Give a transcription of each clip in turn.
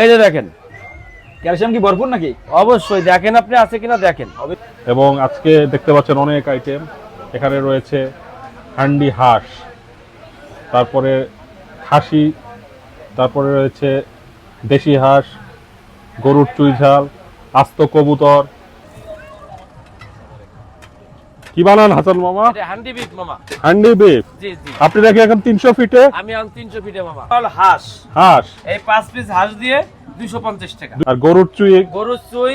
এই যে দেখেন ক্যালসিয়াম কি ভরপুর নাকি? অবশ্যই দেখেন আপনি আছে কিনা দেখেন। এবং আজকে দেখতে পাচ্ছেন অনেক আইটেম। এখানে রয়েছে হান্ডি হাঁস, তারপরে খাসি, তারপরে রয়েছে দেশি হাঁস, গরুর চুই ঝাল, আস্ত কবুতর। কি বানান হাসান মামা? এটা হান্ডি বিফ মামা। হান্ডি বিফ। জি জি। আপনি নাকি এখন 300 ফিটে? আমি আম 300 ফিটে মামা। হল হাঁস। হাঁস। এই 5 পিস হাঁস দিয়ে 250 টাকা। আর গরুর চুই? গরুর চুই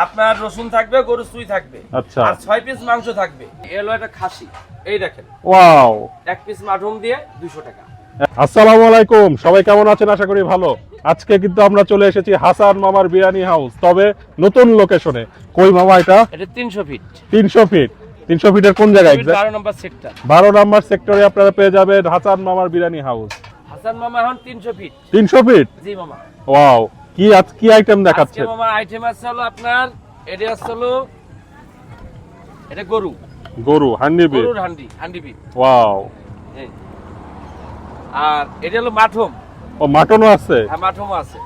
আপনার রসুন থাকবে, গরুর চুই থাকবে। আচ্ছা। আর 6 পিস মাংস থাকবে। এলো একটা খাসি। এই দেখেন। ওয়াও। 1 পিস মাটন দিয়ে 200 টাকা। আসসালামু আলাইকুম, সবাই কেমন আছেন? আশা করি ভালো। আজকে কিন্তু আমরা চলে এসেছি হাসান মামার বিরিয়ানি হাউস, তবে নতুন লোকেশনে। কই মামা এটা? এটা 300 ফিট। 300 ফিট। 300 ফিটের কোন জায়গায়? 12 নম্বর সেক্টর। 12 নম্বর সেক্টরে আপনারা পেয়ে যাবেন হাসান মামার বিরিয়ানি হাউস। হাসান মামা এখন 300 ফিট। 300 ফিট? জি মামা। ওয়াও, কি আইটেম দেখাচ্ছেন? আজকে মামা আইটেম আছে হলো আপনার এটা হলো এটা গরু হান্ডি বিফ। গরুর হান্ডি বিফ। ওয়াও। আর এটা হলো মাটন। ও মাটনও আছে? হ্যাঁ মাটনও আছে।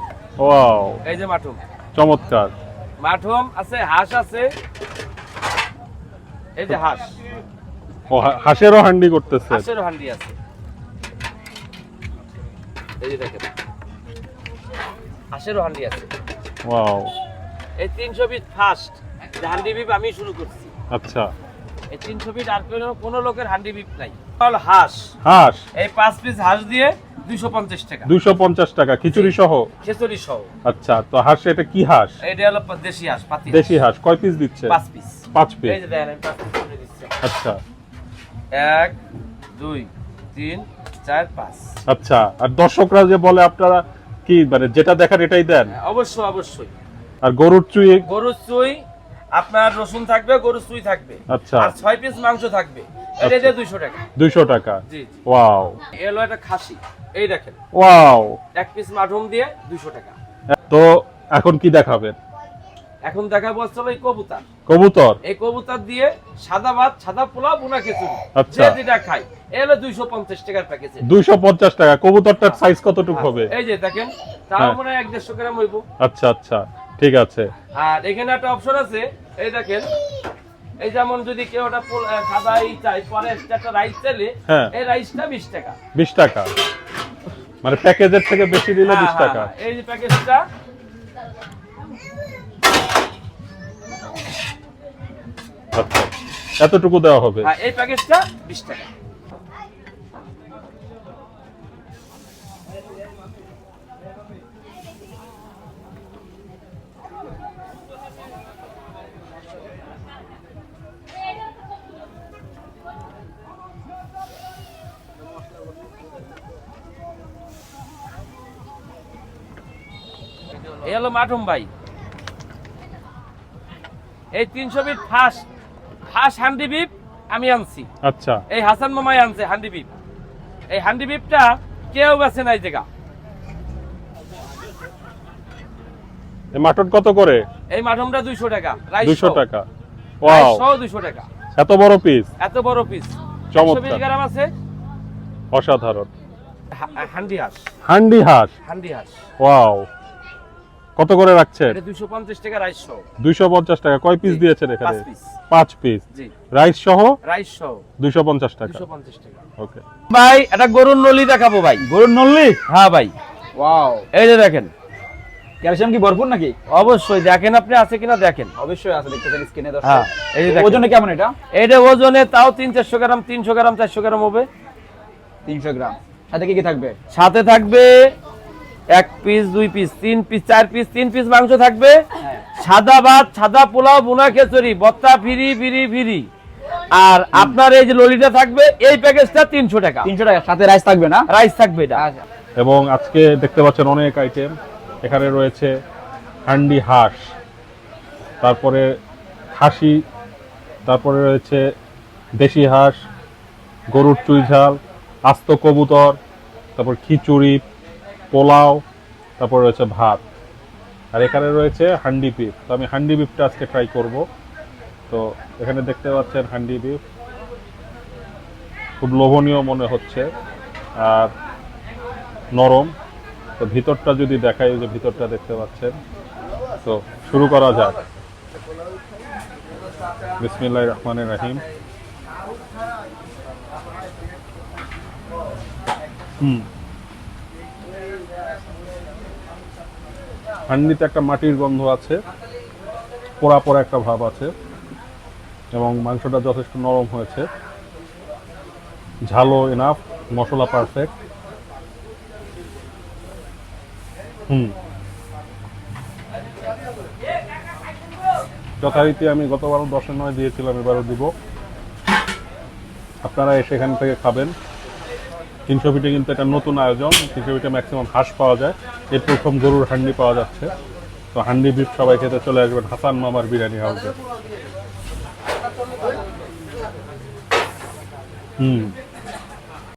ওয়াও, এই যে মাটন। চমৎকার। মাটন আছে, হাঁস আছে। এই যে হাঁস। ও হাঁসেরও হান্ডি করতেছে? হাঁসেরও হান্ডি আছে। এই যে দেখেন হাঁসেরও হান্ডি আছে। ওয়াও। এই 300 ফিট ফার্স্ট হান্ডি বিফ আমি শুরু করছি। আচ্ছা। এই 300 ফিট আর কোনো লোকের হান্ডি বিফ নাই। হল হাঁস। হাঁস। এই 5 পিস হাঁস দিয়ে 250 টাকা। 250 টাকা খিচুড়ি সহ? খিচুড়ি সহ। আচ্ছা, তো হাঁস এটা কি হাঁস? এটা হলো দেশি হাঁস, পাতি দেশি হাঁস। কয় পিস দিচ্ছে? 5 পিস। 5 পিস। এই যে দেখেন আমি 5 পিস করে দিচ্ছি। আচ্ছা 1 2 3 4 5। আচ্ছা, আর দর্শকরা যে বলে আপনারা কি মানে যেটা দেখেন এটাই দেন? অবশ্যই। আর গরুর চুই? গরুর চুই আপনার রসুন থাকবে, গরুর চুই থাকবে। আচ্ছা। আর 6 পিস মাংস থাকবে। এটা দিয়ে 200 টাকা। 200 টাকা। জি। ওয়াও। এলো একটা খাসি। এই দেখেন। ওয়াও। 1 পিস মাটন দিয়ে 200 টাকা। তো এখন কি দেখাবেন? এখন দেখাবো আসলে এই কবুতর। কবুতর? এই কবুতর দিয়ে সাদা ভাত, সাদা পোলাও, ভুনা খিচুড়ি। আচ্ছা। যে যেটা খাই। এলো 250 টাকার প্যাকেজ। 250 টাকা। কবুতরটার সাইজ কতটুকু হবে? এই যে দেখেন, তাও হ্যাঁ। মনে হয় 1-150 গ্রাম হইব। আচ্ছা, ঠিক আছে। আর এখানে একটা অপশন আছে, এই দেখেন, এই যেমন যদি কেউ একটা সাদাই চাই, পরে একটা রাইস চাইলে, হ্যাঁ। এই রাইসটা 20 টাকা। 20 টাকা? মানে প্যাকেজের থেকে বেশি দিলে 20 টাকা? এই যে প্যাকেজটা। আচ্ছা, এতটুকু দেওয়া হবে? হ্যাঁ, এই প্যাকেজটা 20 টাকা। এই হলো মাটুম ভাই। এই 300 ফিট ফার্স্ট হান্ডি বিফ আমি আনছি। আচ্ছা। এই হাসান মামাই আনছে হান্ডি বিফ। এই হান্ডি বিফটা কেউ বেছে নাই জায়গা। এই মাটন কত করে? এই মাটনটা 200 টাকা। রাইস 200 টাকা। রাইস ওয়াও, সহ 200 টাকা। এত বড় পিস? এত বড় পিস। চমৎকার। 120 গ্রাম আছে। অসাধারণ। হান্ডি হাঁস। হান্ডি হাঁস? হান্ডি হাঁস। ওয়াও, কত করে রাখছেন? এটা 250 টাকা রাইস সহ। 250 টাকা। কয় পিস দিয়েছেন এখানে? 5 পিস। 5 পিস। জি। রাইস সহ? রাইস সহ 250 টাকা। 250 টাকা। ওকে ভাই এটা গরুর নলি দেখাবো ভাই। গরুর নল্লি? হ্যাঁ ভাই। ওয়াও। এই যে দেখেন ক্যালসিয়াম কি ভরপুর নাকি? অবশ্যই দেখেন আপনি আছে কিনা দেখেন। অবশ্যই আছে, দেখতেছেন স্ক্রিনে দর্শক। হ্যাঁ, এই যে দেখেন। ওজনে কেমন এটা? এটা ওজনে তাও 300-400 গ্রাম, 300 গ্রাম 400 গ্রাম হবে। 300 গ্রাম। সাথে কি থাকবে? সাথে থাকবে 1 piece 2 piece 3 piece 4 piece 3 piece মাংস থাকবে। হ্যাঁ। সাদা ভাত, সাদা পোলাও, ভুনা খিচুড়ি, ভর্তা ফ্রি। আর আপনার এই যে ললিটা থাকবে, এই প্যাকেজটা 300 টাকা। 300 টাকা। সাথে রাইস থাকবে না? রাইস থাকবে এটা। আচ্ছা। এবং আজকে দেখতে পাচ্ছেন অনেক আইটেম। এখানে রয়েছে হান্ডি হাঁস, তারপরে খাসি, তারপরে রয়েছে দেশি হাঁস, গরুর চুই ঝাল, আস্ত কবুতর, তারপর খিচুড়ি, পোলাও, তারপর রয়েছে ভাত, আর এখানে রয়েছে হান্ডি বিফ। তো আমি হান্ডি বিফটা আজকে ট্রাই করব। তো এখানে দেখতে পাচ্ছেন হান্ডি বিফ, খুব লোভনীয় মনে হচ্ছে আর নরম। তো ভিতরটা যদি দেখাই, যে ভিতরটা দেখতে পাচ্ছেন, তো শুরু করা যাক। বিসমিল্লাহির রহমানির রহিম। হান্ডিতে একটা মাটির গন্ধ আছে, পোড়া পোড়া একটা ভাব আছে, এবং মাংসটা যথেষ্ট নরম হয়েছে, ঝালও এনাফ, মশলা পারফেক্ট। যথারীতি আমি গতবারও 10-9 দিয়েছিলাম, এবারও দিব। আপনারা এসে এখান থেকে খাবেন। 300 ফিটে কিন্তু এটা নতুন আয়োজন। 300 ফিটে ম্যাক্সিমাম হাঁস পাওয়া যায়, এই প্রথম গরুর হান্ডি পাওয়া যাচ্ছে। তো হান্ডি বিফ সবাই খেতে চলে আসবেন হাসান মামার বিরিয়ানি হাউসে।